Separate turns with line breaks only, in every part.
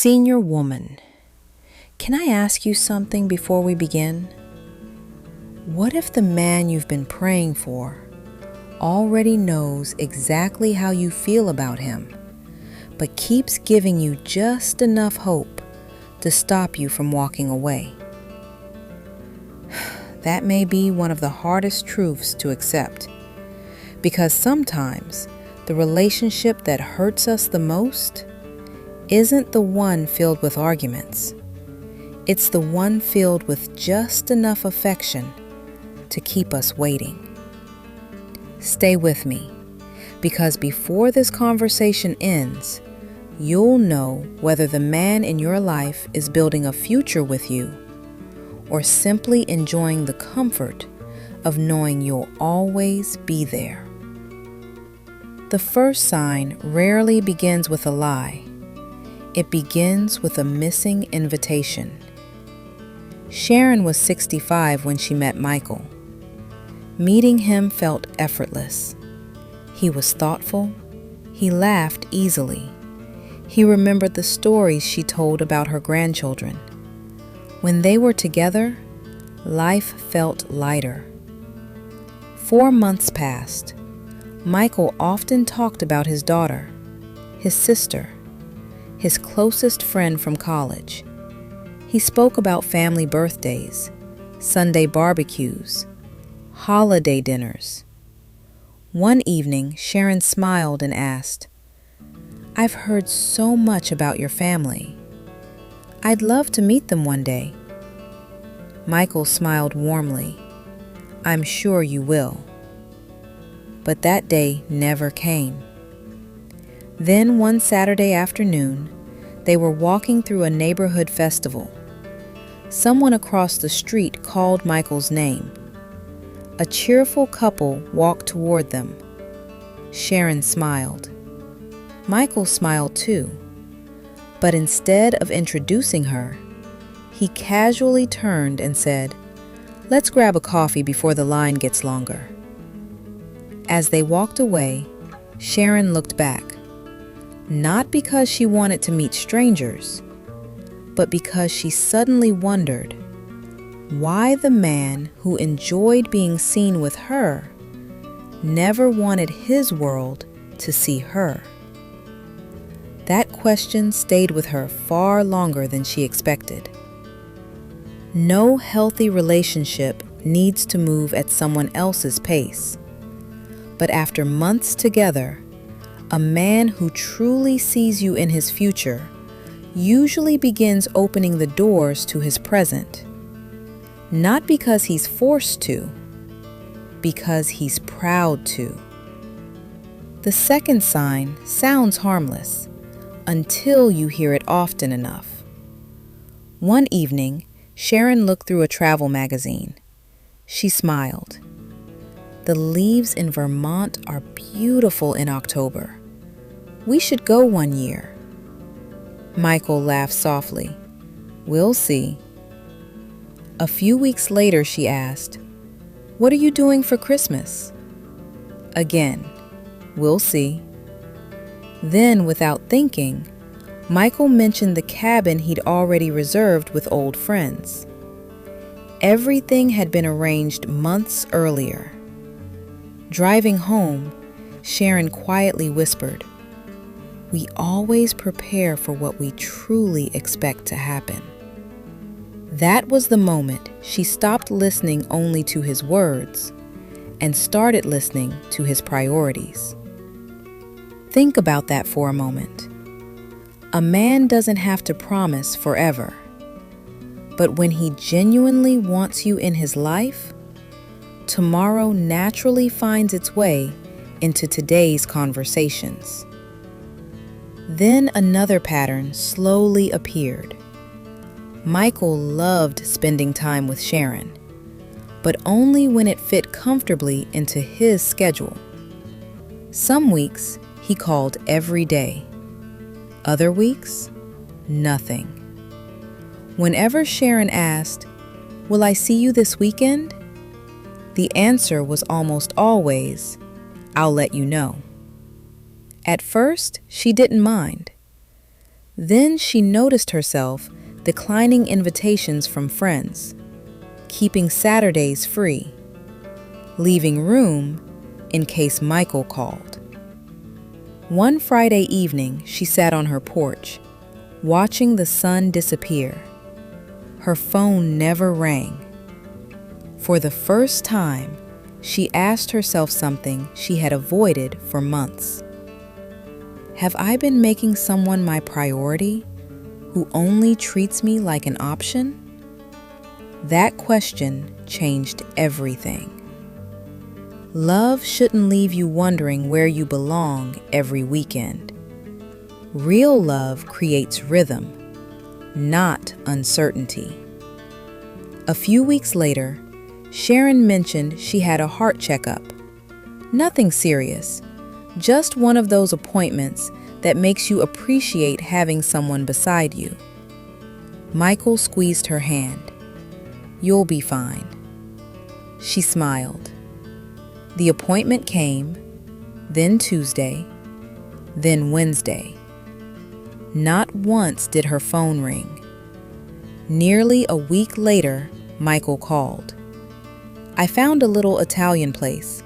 Senior woman, can I ask you something before we begin? What if the man you've been praying for already knows exactly how you feel about him, but keeps giving you just enough hope to stop you from walking away? That may be one of the hardest truths to accept, because sometimes the relationship that hurts us the most isn't the one filled with arguments. It's the one filled with just enough affection to keep us waiting. Stay with me, because before this conversation ends, you'll know whether the man in your life is building a future with you or simply enjoying the comfort of knowing you'll always be there. The first sign rarely begins with a lie. It begins with a missing invitation. Sharon was 65 when she met Michael. Meeting him felt effortless. He was thoughtful. He laughed easily. He remembered the stories she told about her grandchildren. When they were together, life felt lighter. 4 months passed. Michael often talked about his daughter, his sister, his closest friend from college. He spoke about family birthdays, Sunday barbecues, holiday dinners. One evening, Sharon smiled and asked, "I've heard so much about your family. I'd love to meet them one day." Michael smiled warmly. "I'm sure you will." But that day never came. Then one Saturday afternoon, they were walking through a neighborhood festival. Someone across the street called Michael's name. A cheerful couple walked toward them. Sharon smiled. Michael smiled too, but instead of introducing her, he casually turned and said, "Let's grab a coffee before the line gets longer." As they walked away, Sharon looked back, not because she wanted to meet strangers, but because she suddenly wondered why the man who enjoyed being seen with her never wanted his world to see her. That question stayed with her far longer than she expected. No healthy relationship needs to move at someone else's pace. But after months together, a man who truly sees you in his future usually begins opening the doors to his present. Not because he's forced to, because he's proud to. The second sign sounds harmless until you hear it often enough. One evening, Sharon looked through a travel magazine. She smiled. "The leaves in Vermont are beautiful in October. We should go one year." Michael laughed softly. "We'll see." A few weeks later, she asked, "What are you doing for Christmas?" Again, "We'll see." Then, without thinking, Michael mentioned the cabin he'd already reserved with old friends. Everything had been arranged months earlier. Driving home, Sharon quietly whispered, "We always prepare for what we truly expect to happen." That was the moment she stopped listening only to his words and started listening to his priorities. Think about that for a moment. A man doesn't have to promise forever, but when he genuinely wants you in his life, tomorrow naturally finds its way into today's conversations. Then another pattern slowly appeared. Michael loved spending time with Sharon, but only when it fit comfortably into his schedule. Some weeks, he called every day. Other weeks, nothing. Whenever Sharon asked, "Will I see you this weekend?" the answer was almost always, "I'll let you know." At first, she didn't mind. Then she noticed herself declining invitations from friends, keeping Saturdays free, leaving room in case Michael called. One Friday evening, she sat on her porch, watching the sun disappear. Her phone never rang. For the first time, she asked herself something she had avoided for months. Have I been making someone my priority who only treats me like an option? That question changed everything. Love shouldn't leave you wondering where you belong every weekend. Real love creates rhythm, not uncertainty. A few weeks later, Sharon mentioned she had a heart checkup. Nothing serious, just one of those appointments that makes you appreciate having someone beside you. Michael squeezed her hand. You'll be fine. She smiled. The appointment came, then Tuesday, then Wednesday. Not once did her phone ring. Nearly a week later, Michael called. I found a little Italian place.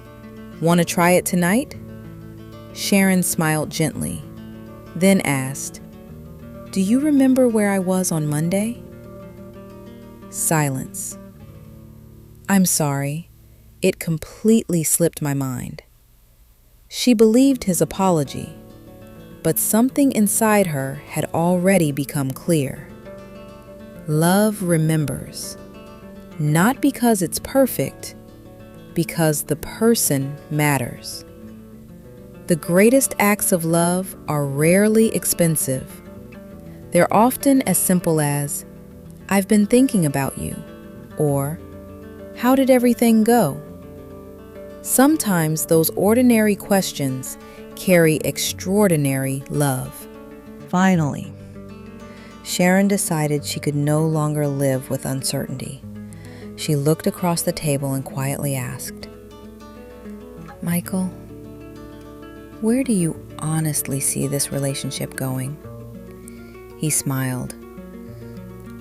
Want to try it tonight? Sharon smiled gently, then asked, Do you remember where I was on Monday? Silence. I'm sorry. It completely slipped my mind. She believed his apology, but something inside her had already become clear. Love remembers, not because it's perfect, because the person matters. The greatest acts of love are rarely expensive. They're often as simple as, I've been thinking about you, or how did everything go? Sometimes those ordinary questions carry extraordinary love. Finally, Sharon decided she could no longer live with uncertainty. She looked across the table and quietly asked, Michael, where do you honestly see this relationship going? He smiled.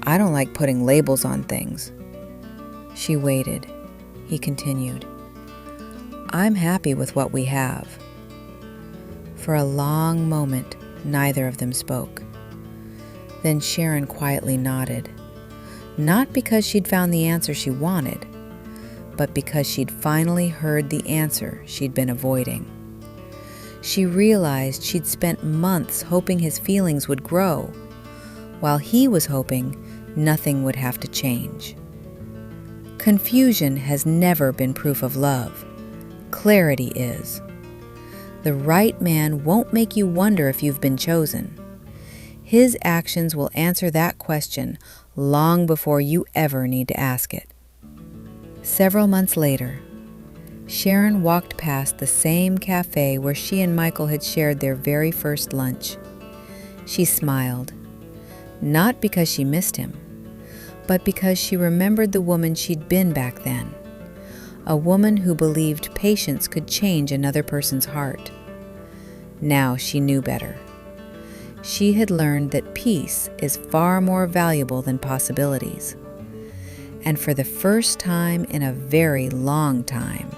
I don't like putting labels on things. She waited. He continued. I'm happy with what we have. For a long moment, neither of them spoke. Then Sharon quietly nodded, not because she'd found the answer she wanted, but because she'd finally heard the answer she'd been avoiding. She realized she'd spent months hoping his feelings would grow, while he was hoping nothing would have to change. Confusion has never been proof of love. Clarity is. The right man won't make you wonder if you've been chosen. His actions will answer that question long before you ever need to ask it. Several months later, Sharon walked past the same cafe where she and Michael had shared their very first lunch. She smiled, not because she missed him, but because she remembered the woman she'd been back then, a woman who believed patience could change another person's heart. Now she knew better. She had learned that peace is far more valuable than possibilities. And for the first time in a very long time,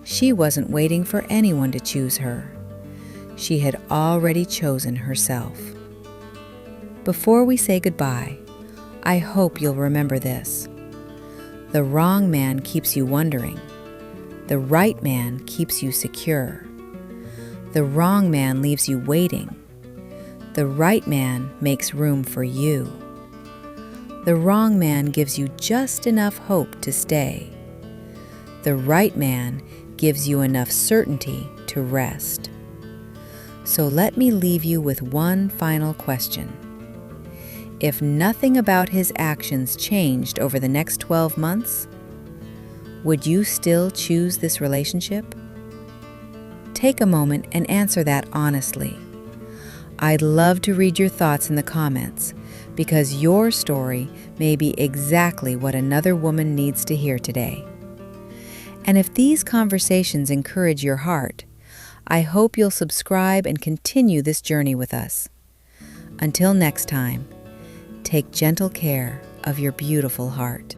she wasn't waiting for anyone to choose her. She had already chosen herself. Before we say goodbye, I hope you'll remember this. The wrong man keeps you wondering. The right man keeps you secure. The wrong man leaves you waiting. The right man makes room for you. The wrong man gives you just enough hope to stay. The right man gives you enough certainty to rest. So let me leave you with one final question. If nothing about his actions changed over the next 12 months, would you still choose this relationship? Take a moment and answer that honestly. I'd love to read your thoughts in the comments, because your story may be exactly what another woman needs to hear today. And if these conversations encourage your heart, I hope you'll subscribe and continue this journey with us. Until next time, take gentle care of your beautiful heart.